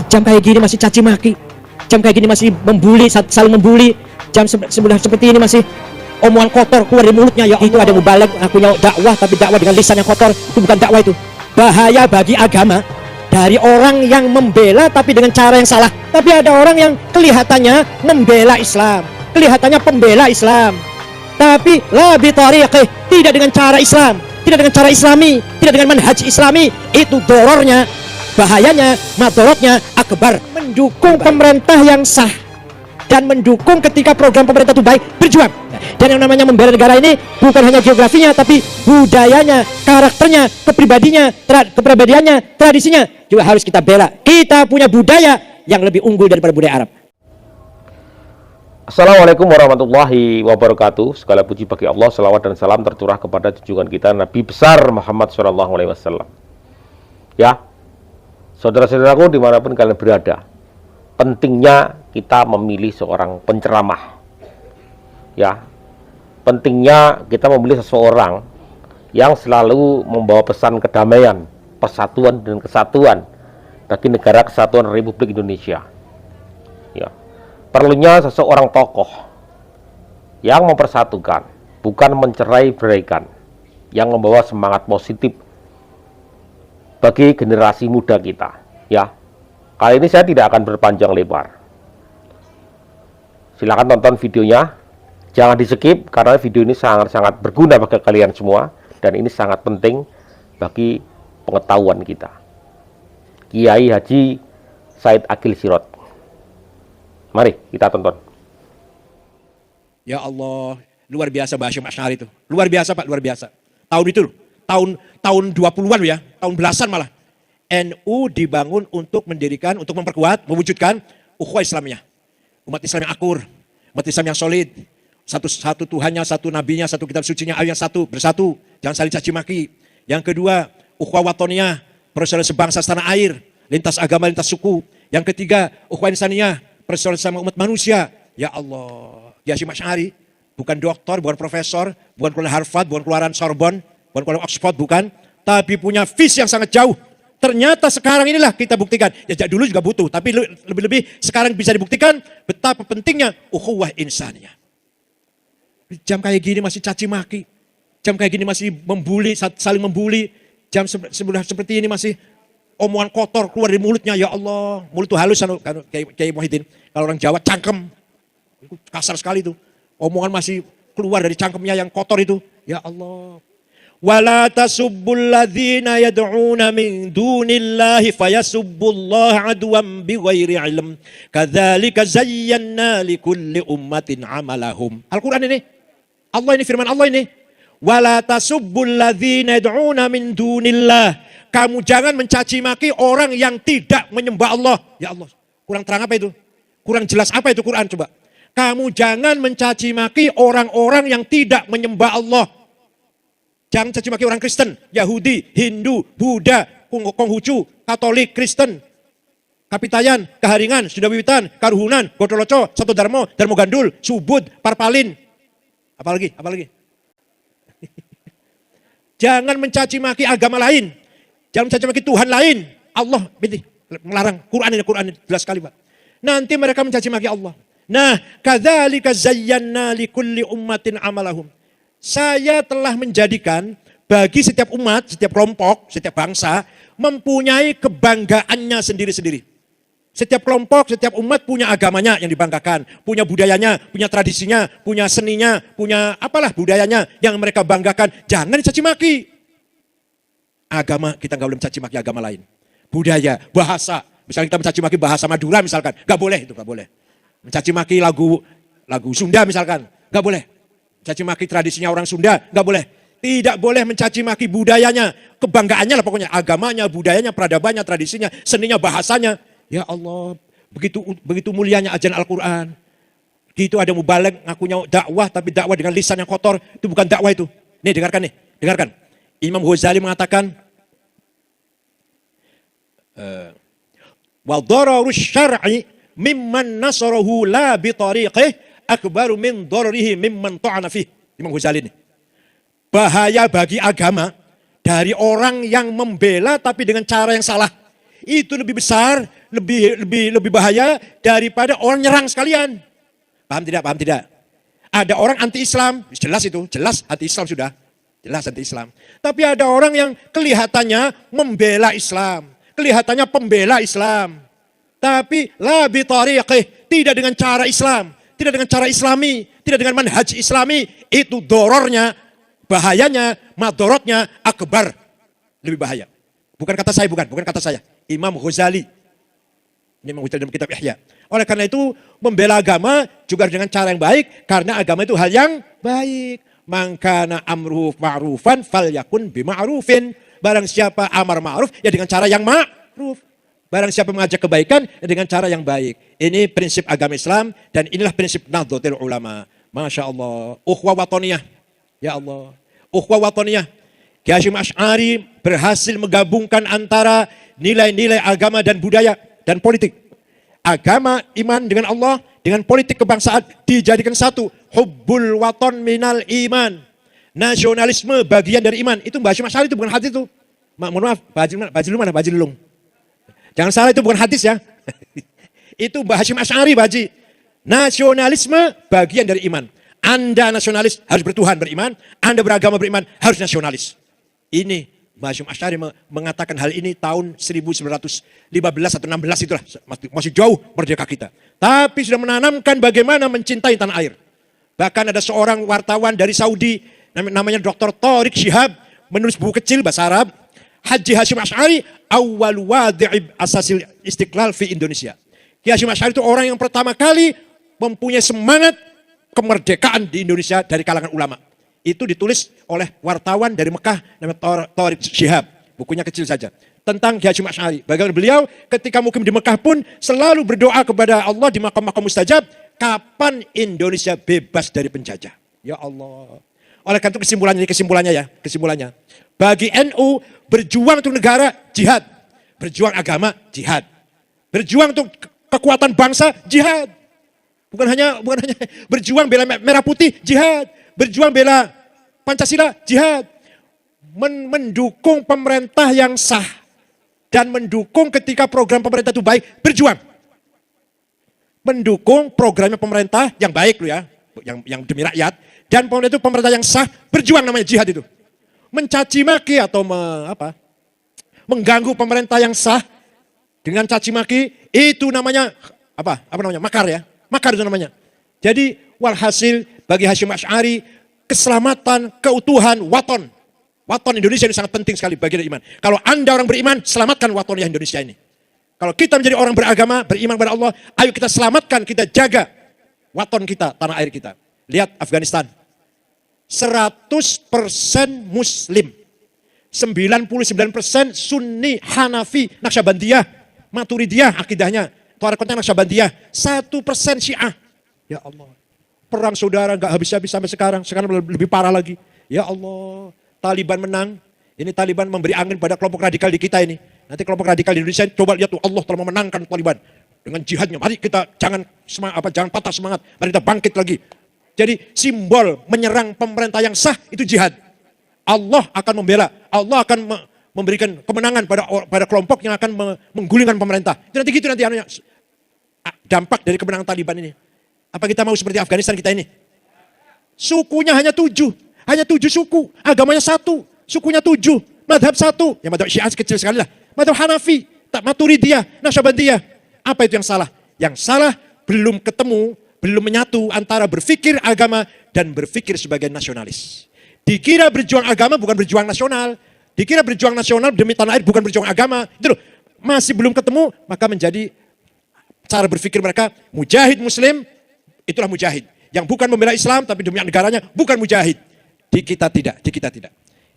Jam kayak gini masih caci maki, jam kayak gini masih membuli, saling membuli, jam sebelah seperti ini masih omongan kotor keluar dari mulutnya. Ya itu ada mubalek, akunya dakwah tapi dakwah dengan lisan yang kotor, itu bukan dakwah. Itu bahaya bagi agama dari orang yang membela tapi dengan cara yang salah. Tapi ada orang yang kelihatannya membela Islam, kelihatannya pembela Islam, tapi la bi tariqih, tidak dengan cara Islam, tidak dengan cara Islami, tidak dengan manhaj Islami. Itu dorornya, bahayanya, madorotnya akbar. Mendukung pemerintah yang sah dan mendukung ketika program pemerintah itu baik, berjuang. Dan yang namanya membela negara ini bukan hanya geografinya, tapi budayanya, karakternya, kepribadiannya, tradisinya juga harus kita bela. Kita punya budaya yang lebih unggul daripada budaya Arab. Assalamualaikum warahmatullahi wabarakatuh. Segala puji bagi Allah, salawat dan salam tercurah kepada junjungan kita Nabi besar Muhammad SAW. Ya, saudara-saudaraku dimanapun kalian berada, pentingnya kita memilih seorang penceramah. Ya, pentingnya kita memilih seseorang yang selalu membawa pesan kedamaian, persatuan dan kesatuan bagi negara kesatuan Republik Indonesia. Ya, perlunya seseorang tokoh yang mempersatukan, bukan mencerai-beraikan, yang membawa semangat positif bagi generasi muda kita. Ya, kali ini saya tidak akan berpanjang lebar. Silakan tonton videonya, jangan di skip karena video ini sangat-sangat berguna bagi kalian semua dan ini sangat penting bagi pengetahuan kita. Kiai Haji Said Aqil Sirot. Mari kita tonton. Ya Allah, luar biasa Mbah Hasyim Asy'ari itu. Luar biasa Pak, luar biasa. Tahun itu loh, tahun 20-an ya, tahun belasan malah. NU dibangun untuk mendirikan, untuk memperkuat, mewujudkan ukhuwah Islamiyah. Umat Islam yang akur, umat Islam yang solid. Satu Tuhannya, satu nabinya, satu kitab sucinya, yang satu, bersatu. Jangan saling caci maki. Yang kedua, ukhuwah watoniyah, persaudaraan sebangsa setanah air, lintas agama, lintas suku. Yang ketiga, ukhuwah insaniyah, persaudaraan sama umat manusia. Ya Allah, Kiai Hasyim Asy'ari bukan doktor, bukan profesor, bukan keluar Harvard, bukan keluaran Sorbonne, bukan keluar Oxford, bukan, tapi punya visi yang sangat jauh. Ternyata sekarang inilah kita buktikan. Ya dulu juga butuh, tapi lebih-lebih sekarang bisa dibuktikan betapa pentingnya ukhuwah insaniyah. Jam kayak gini masih caci maki, jam kayak gini masih membuli, saling membuli, jam seperti ini masih omongan kotor keluar dari mulutnya. Ya Allah, mulut itu halus kan Kiai Muhyiddin. Kalau orang Jawa cangkem, kasar sekali itu. Omongan masih keluar dari cangkemnya yang kotor itu. Ya Allah. Wala tasubbul ladzina yad'una min dunillahi fayasubbullaha adwan bighairi ilm. Kadzalika zayyana likulli ummatin amalahum. Al-Qur'an ini. Allah ini, firman Allah ini. Wala tasubbul ladzina yad'una min dunillah. Kamu jangan mencaci maki orang yang tidak menyembah Allah. Ya Allah, kurang terang apa itu? Kurang jelas apa itu Quran coba? Kamu jangan mencaci maki orang-orang yang tidak menyembah Allah. Jangan caci maki orang Kristen, Yahudi, Hindu, Buddha, Konghucu, Katolik, Kristen, Kapitayan, Keharingan, Sudawiwitan, Karuhunan, Godoloco, Satu Darmo, Darmo Gandul, Subud, Parpalin. Apalagi? Jangan mencaci maki agama lain. Jangan mencaci maki Tuhan lain. Allah melarang. Quran ini jelas sekali Pak. Nanti mereka mencaci maki Allah. Nah, kadzalika zayyana likulli ummatin amalahum. Saya telah menjadikan bagi setiap umat, setiap kelompok, setiap bangsa mempunyai kebanggaannya sendiri-sendiri. Setiap kelompok, setiap umat punya agamanya yang dibanggakan, punya budayanya, punya tradisinya, punya seninya, punya apalah budayanya yang mereka banggakan. Jangan dicaci maki. Agama kita nggak boleh mencaci maki agama lain. Budaya, bahasa, misalnya kita mencaci maki bahasa Madura misalkan, nggak boleh itu, nggak boleh. Mencaci maki lagu Sunda misalkan, nggak boleh. Mencaci maki tradisinya orang Sunda, nggak boleh. Tidak boleh mencaci maki budayanya, kebanggaannya lah pokoknya, agamanya, budayanya, peradabannya, tradisinya, seninya, bahasanya. Ya Allah, begitu mulianya ajaran Al-Quran. Gitu ada mubalek ngakunya dakwah, tapi dakwah dengan lisan yang kotor, itu bukan dakwah itu. Nih dengarkan. Imam Ghazali mengatakan, wa dararus syar'i mimman nasarahu la bi tariqih akbaru min dararihi mimman ta'ana fih. Imam Ghazali ini. Bahaya bagi agama dari orang yang membela tapi dengan cara yang salah. itu lebih besar, lebih bahaya daripada orang nyerang sekalian. Paham tidak? Paham tidak? Ada orang anti-Islam, jelas itu, jelas anti-Islam sudah. Jelas anti-Islam. Tapi ada orang yang kelihatannya membela Islam. Kelihatannya pembela Islam. Tapi la bi tariqih, tidak dengan cara Islam. Tidak dengan cara Islami. Tidak dengan manhaj Islami. Itu dorornya, bahayanya, madorotnya akbar. Lebih bahaya. Bukan kata saya, bukan kata saya. Imam Ghazali. Ini mengutip dalam kitab Ihya. Oleh karena itu, membela agama juga dengan cara yang baik. Karena agama itu hal yang baik. Mangkana amruhu ma'rufan falyakun bima'rufin. Barang siapa amar ma'ruf, ya dengan cara yang ma'ruf. Barang siapa mengajak kebaikan, ya dengan cara yang baik. Ini prinsip agama Islam. Dan inilah prinsip Nahdlatul Ulama. Masya Allah. Ukhwah watoniyah. Ya Allah. Ukhwah watoniyah. Kiai Hasyim Asy'ari berhasil menggabungkan antara nilai-nilai agama dan budaya dan politik. Agama, iman dengan Allah, dengan politik kebangsaan dijadikan satu. Hubbul waton minal iman. Nasionalisme bagian dari iman. Itu Mbah Hasyim Asy'ari, itu bukan hadis itu. Mohon maaf, Bajilul mana? Bajilulung. Jangan salah, itu bukan hadis ya. Itu Mbah Hasyim Asy'ari, Baji. Nasionalisme bagian dari iman. Anda nasionalis harus bertuhan beriman. Anda beragama beriman harus nasionalis. Ini Mbah Hasyim Asy'ari mengatakan hal ini tahun 1915 atau 16 itulah. Masih jauh merdeka kita. Tapi sudah menanamkan bagaimana mencintai tanah air. Bahkan ada seorang wartawan dari Saudi, namanya Dr. Tariq Shihab, menulis buku kecil bahasa Arab. Haji Hasyim Asy'ari awal wadi'ib asasil istiqlal fi Indonesia. Kiai Hasyim Asy'ari itu orang yang pertama kali mempunyai semangat kemerdekaan di Indonesia dari kalangan ulama. Itu ditulis oleh wartawan dari Mekah namanya Tariq Shihab. Bukunya kecil saja. Tentang Kiai Hasyim Asy'ari. Bagaimana beliau ketika mukim di Mekah pun selalu berdoa kepada Allah di makam-makam mustajab. Kapan Indonesia bebas dari penjajah? Ya Allah. Oleh karena itu kesimpulannya. Bagi NU berjuang untuk negara jihad. Berjuang agama jihad. Berjuang untuk kekuatan bangsa jihad. Bukan hanya berjuang bela merah putih jihad. Berjuang bela Pancasila jihad. Mendukung pemerintah yang sah. Dan mendukung ketika program pemerintah itu baik, berjuang. Mendukung programnya pemerintah yang baik loh ya, yang demi rakyat. Dan pemerintah itu pemerintah yang sah, berjuang namanya jihad itu. Mencaci maki atau mengganggu pemerintah yang sah dengan caci maki, itu namanya apa namanya? Makar ya. Makar itu namanya. Jadi walhasil bagi Hasyim Asy'ari, keselamatan, keutuhan, waton. Waton Indonesia ini sangat penting sekali bagi iman. Kalau Anda orang beriman, selamatkan watonnya Indonesia ini. Kalau kita menjadi orang beragama, beriman kepada Allah, ayo kita selamatkan, kita jaga waton kita, tanah air kita. Lihat Afghanistan. 100% Muslim. 99% Sunni, Hanafi, Naqsyabandiyah, Maturidiyah akidahnya. Tarekatnya Naqsyabandiyah. 1% Syiah. Ya Allah. Perang saudara gak habis-habis sampai sekarang. Sekarang lebih parah lagi. Ya Allah. Taliban menang. Ini Taliban memberi angin pada kelompok radikal di kita ini. Nanti kelompok radikal di Indonesia coba lihat tuh, Allah telah memenangkan Taliban dengan jihadnya. Mari kita jangan patah semangat. Mari kita bangkit lagi. Jadi simbol menyerang pemerintah yang sah itu jihad. Allah akan membela. Allah akan memberikan kemenangan pada kelompok yang akan menggulingkan pemerintah. Nanti gitu nanti dampak dari kemenangan Taliban ini. Apa kita mau seperti Afghanistan kita ini? Sukunya hanya 7. Hanya 7 suku. Agamanya 1. Sukunya 7. Madhab 1. Ya madhab Syiah kecil sekali lah. Madhab Hanafi. Maturidiyah. Naqsyabandiyah. Apa itu yang salah? Yang salah belum ketemu, belum menyatu antara berpikir agama dan berpikir sebagai nasionalis. Dikira berjuang agama bukan berjuang nasional. Dikira berjuang nasional demi tanah air bukan berjuang agama. Itu loh. Masih belum ketemu, maka menjadi cara berpikir mereka mujahid muslim, itulah mujahid. Yang bukan membela Islam tapi demi negaranya bukan mujahid. Di kita tidak.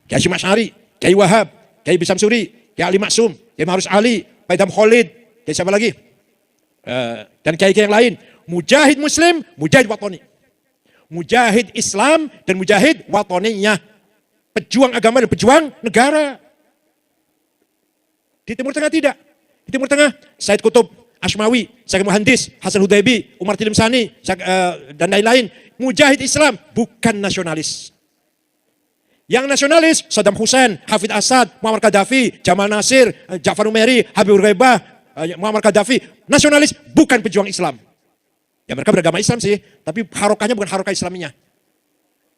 Kiai Hasyim Asy'ari, Kiai Wahab, Kiai Bisam Suri, Kiai Ali Maksum, Kiai Ma'ruf Ali, Pak Idham Khalid, Kiai siapa lagi? Dan kiai-kiai yang lain. Mujahid muslim, mujahid watoni. Mujahid Islam dan mujahid watoninya. Pejuang agama dan pejuang negara. Di Timur Tengah tidak. Di Timur Tengah, Said Qutb, Ashmawi, Syekh Muhandis, Hasan Hudaybi, Umar Tilimsani, dan lain-lain. Mujahid Islam, bukan nasionalis. Yang nasionalis, Saddam Hussein, Hafid Assad, Muammar Gaddafi, Jamal Nasir, Ja'far Numeri, Habibur Rahman, Muammar Gaddafi. Nasionalis bukan pejuang Islam. Ya mereka beragama Islam sih, tapi harokahnya bukan harokah Islaminya.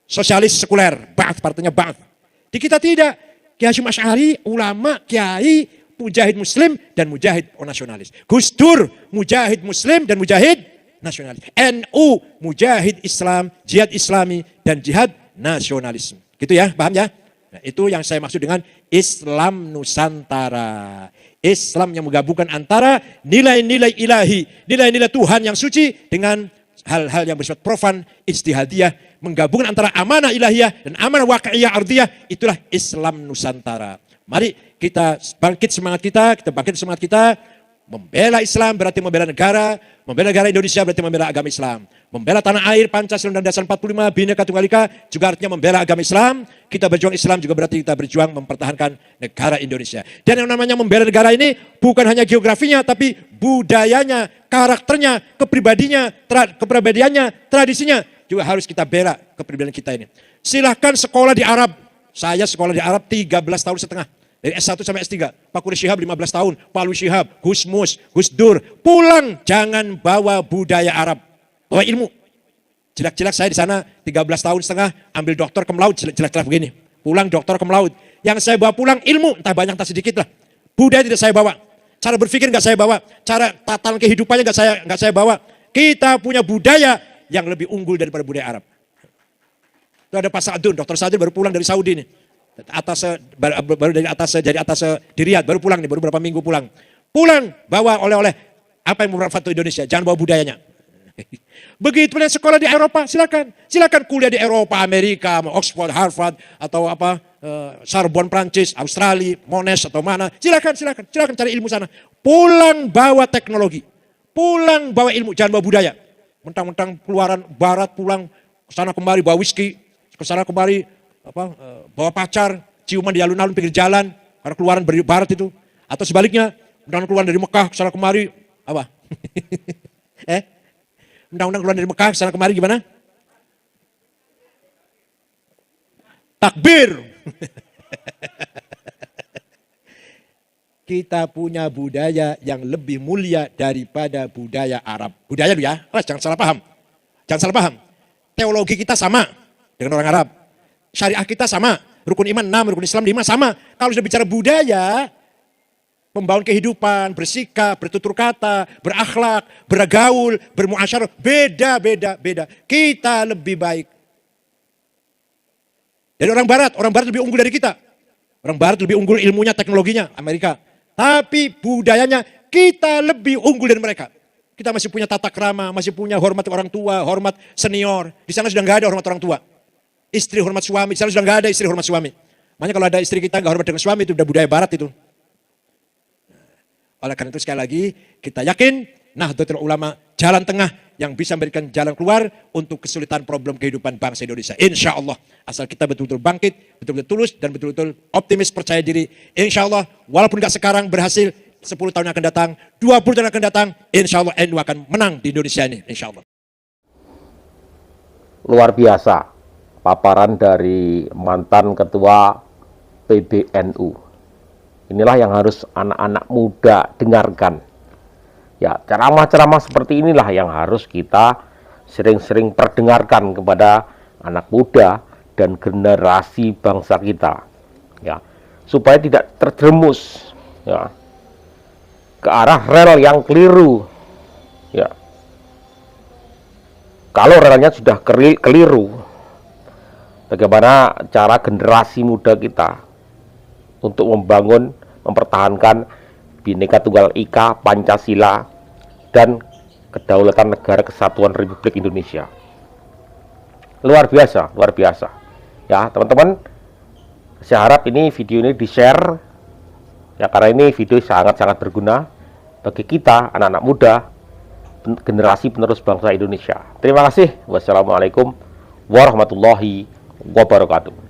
Sosialis sekuler, Ba'ath, partainya Ba'ath. Di kita tidak. Kiai Hasyim Asy'ari, ulama, kiai, mujahid muslim, dan mujahid nasionalis. Gus Dur, mujahid muslim dan mujahid nasionalis. NU, mujahid Islam, jihad Islami, dan jihad nasionalisme. Gitu ya, paham ya? Nah, itu yang saya maksud dengan Islam Nusantara. Islam yang menggabungkan antara nilai-nilai ilahi, nilai-nilai Tuhan yang suci dengan hal-hal yang bersifat profan, ijtihadiyah, menggabungkan antara amanah ilahiyah dan amanah waqi'iyah ardiyah, itulah Islam Nusantara. Mari kita bangkit semangat kita bangkit semangat kita, membela Islam berarti membela negara Indonesia berarti membela agama Islam. Membela tanah air, Pancasila dan Dasar 45, Bhinneka Tunggal Ika juga artinya membela agama Islam. Kita berjuang Islam juga berarti kita berjuang mempertahankan negara Indonesia. Dan yang namanya membela negara ini bukan hanya geografinya, tapi budayanya, karakternya, kepribadiannya, tradisinya juga harus kita bela kepribadian kita ini. Silahkan sekolah di Arab. Saya sekolah di Arab 13 tahun setengah. Dari S1 sampai S3. Pak Quraish Shihab 15 tahun. Pak Alwi Shihab, Gus Mus, Gus Dur. Pulang jangan bawa budaya Arab. Bawa ilmu. Jelek-jelek saya di sana 13 tahun setengah ambil doktor cum laude, jelek-jelek begini. Pulang doktor cum laude. Yang saya bawa pulang ilmu, entah banyak entah sedikit lah. Budaya tidak saya bawa. Cara berpikir enggak saya bawa. Cara tatanan kehidupannya enggak saya bawa. Kita punya budaya yang lebih unggul daripada budaya Arab. Itu ada Pak Sa'dun, Dr. Sa'dun baru pulang dari Saudi nih. Baru dari atas di Riyadh, baru pulang nih, baru beberapa minggu pulang. Pulang bawa oleh-oleh apa yang bermanfaat untuk Indonesia, jangan bawa budayanya. Begitu pula sekolah di Eropa, silakan kuliah di Eropa, Amerika, Oxford, Harvard atau Sorbonne Prancis, Australia, Monash atau mana, silakan cari ilmu sana. Pulang bawa teknologi, pulang bawa ilmu, jangan bawa budaya. Mentang-mentang keluaran barat pulang kesana kemari bawa whisky, kesana kemari bawa pacar, ciuman di alun-alun pinggir jalan karena keluaran dari barat itu, atau sebaliknya, mentang-mentang keluaran dari Mekah kesana kemari apa? Undang-undang keluar dari Mekah sana kemari gimana? Takbir. Kita punya budaya yang lebih mulia daripada budaya Arab. Budaya itu ya, jangan salah paham. Jangan salah paham. Teologi kita sama dengan orang Arab. Syariah kita sama. Rukun iman 6, rukun Islam 5 sama. Kalau sudah bicara budaya, membangun kehidupan, bersikap, bertutur kata, berakhlak, bergaul, bermuasyarah, beda. Kita lebih baik. Dari orang barat lebih unggul dari kita. Orang barat lebih unggul ilmunya, teknologinya, Amerika. Tapi budayanya kita lebih unggul dari mereka. Kita masih punya tata krama, masih punya hormat orang tua, hormat senior. Di sana sudah nggak ada hormat orang tua. Istri hormat suami, di sana sudah nggak ada istri hormat suami. Makanya kalau ada istri kita nggak hormat dengan suami, itu udah budaya barat itu. Oleh karena itu sekali lagi kita yakin Nahdlatul Ulama jalan tengah yang bisa memberikan jalan keluar untuk kesulitan problem kehidupan bangsa Indonesia. Insya Allah asal kita betul-betul bangkit, betul-betul tulus dan betul-betul optimis percaya diri. Insya Allah walaupun nggak sekarang berhasil, 10 tahun yang akan datang, 20 tahun yang akan datang, insya Allah NU akan menang di Indonesia ini. Insya Allah. Luar biasa paparan dari mantan ketua PBNU. Inilah yang harus anak-anak muda dengarkan. Ya, ceramah-ceramah seperti inilah yang harus kita sering-sering perdengarkan kepada anak muda dan generasi bangsa kita. Ya, supaya tidak terjerumus ya ke arah rel yang keliru. Ya. Kalau relnya sudah keliru, bagaimana cara generasi muda kita untuk mempertahankan Bhinneka Tunggal Ika, Pancasila, dan kedaulatan negara kesatuan Republik Indonesia. Luar biasa. Ya, teman-teman, saya harap ini video ini di-share ya, karena ini video sangat-sangat berguna bagi kita, anak-anak muda, generasi penerus bangsa Indonesia. Terima kasih. Wassalamualaikum warahmatullahi wabarakatuh.